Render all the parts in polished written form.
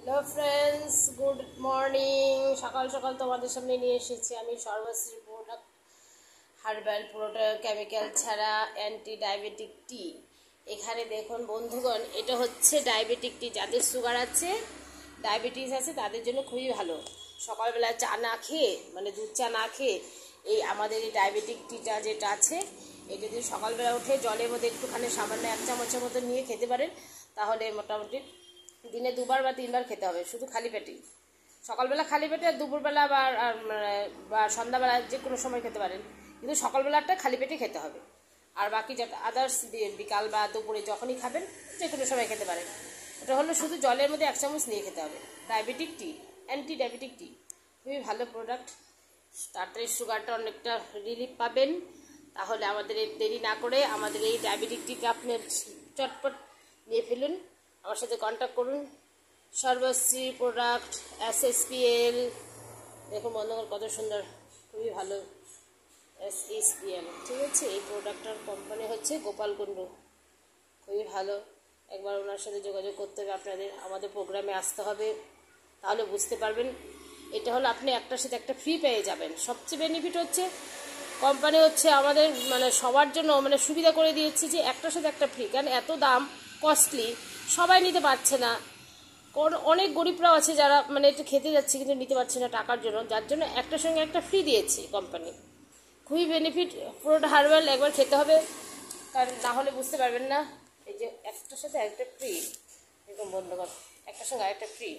Hello friends, good morning. সকাল সকাল তোমাদের সামনে নিয়ে এসেছি আমি সর্বশ্রী প্রোডাক্ট হার্বাল, পুরোটা কেমিক্যাল ছাড়া অ্যান্টি ডায়াবেটিক টি। এখানে দেখুন বন্ধুগণ, এটা হচ্ছে ডায়াবেটিক টি। যাদের সুগার আছে, ডায়াবেটিস আছে, তাদের জন্য খুবই ভালো। সকালবেলা চা না খেয়ে, মানে দুধ চা না খেয়ে, এই আমাদের এই ডায়াবেটিক টিটা যেটা আছে, এই যদি সকালবেলা উঠে জলের মধ্যে একটুখানি সামান্য 1 চামচের মতো নিয়ে খেতে পারেন, তাহলে মোটামুটি দিনে 2বার বা 3বার খেতে হবে, শুধু খালি পেটেই। সকালবেলা খালি পেটে, আর দুপুরবেলা বা সন্ধ্যাবেলা যে কোনো সময় খেতে পারেন, কিন্তু সকালবেলাটা খালি পেটে খেতে হবে। আর বাকি যেটা আদার্স বিকাল বা দুপুরে যখনই খাবেন, যে কোনো সময় খেতে পারেন। ওটা হলো শুধু জলের মধ্যে 1 চামচ নিয়ে খেতে হবে। ডায়াবেটিক টি, অ্যান্টি ডায়াবেটিক টি, খুবই ভালো প্রোডাক্ট। তাড়াতাড়ি সুগারটা অনেকটা রিলিফ পাবেন। তাহলে আমাদের এই দেরি না করে আমাদের এই ডায়াবেটিক টিটা আপনি চটপট নিয়ে ফেলুন। আমার সাথে কন্ট্যাক্ট করুন। সর্বশ্রী প্রোডাক্ট, SSPL। দেখুন বন্ধুগণ, কত সুন্দর, খুবই ভালো। SSPL, ঠিক আছে। এই প্রোডাক্টটার কোম্পানি হচ্ছে গোপালকুন্ডু, খুবই ভালো। একবার ওনার সাথে যোগাযোগ করতে হবে আপনাদের, আমাদের প্রোগ্রামে আসতে হবে, তাহলে বুঝতে পারবেন। এটা হলো আপনি একটার সাথে একটা ফ্রি পেয়ে যাবেন। সবচেয়ে বেনিফিট হচ্ছে কোম্পানি হচ্ছে আমাদের মানে সবার জন্য মানে সুবিধা করে দিয়েছে যে একটার সাথে একটা ফ্রি। কারণ এত দাম কস্টলি, সবাই নিতে পারছে না। অনেক গরিবরাও আছে যারা মানে এটা খেতে যাচ্ছে কিন্তু নিতে পারছে না টাকার জন্য, যার জন্য একটার সঙ্গে একটা ফ্রি দিয়েছে কোম্পানি। খুবই বেনিফিট। পুরোটা হার্বাল, একবার খেতে হবে, কারণ তাহলে বুঝতে পারবেন না। এই যে একটার সাথে একটা ফ্রি, এরকম বন্ধুগণ, একটার সঙ্গে আরেকটা ফ্রি।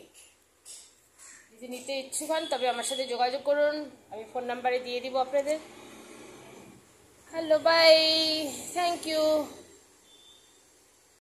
যদি নিতে ইচ্ছুক হন তবে আমার সাথে যোগাযোগ করুন, আমি ফোন নাম্বারে দিয়ে দিব আপনাদের। Hello, bye, thank you.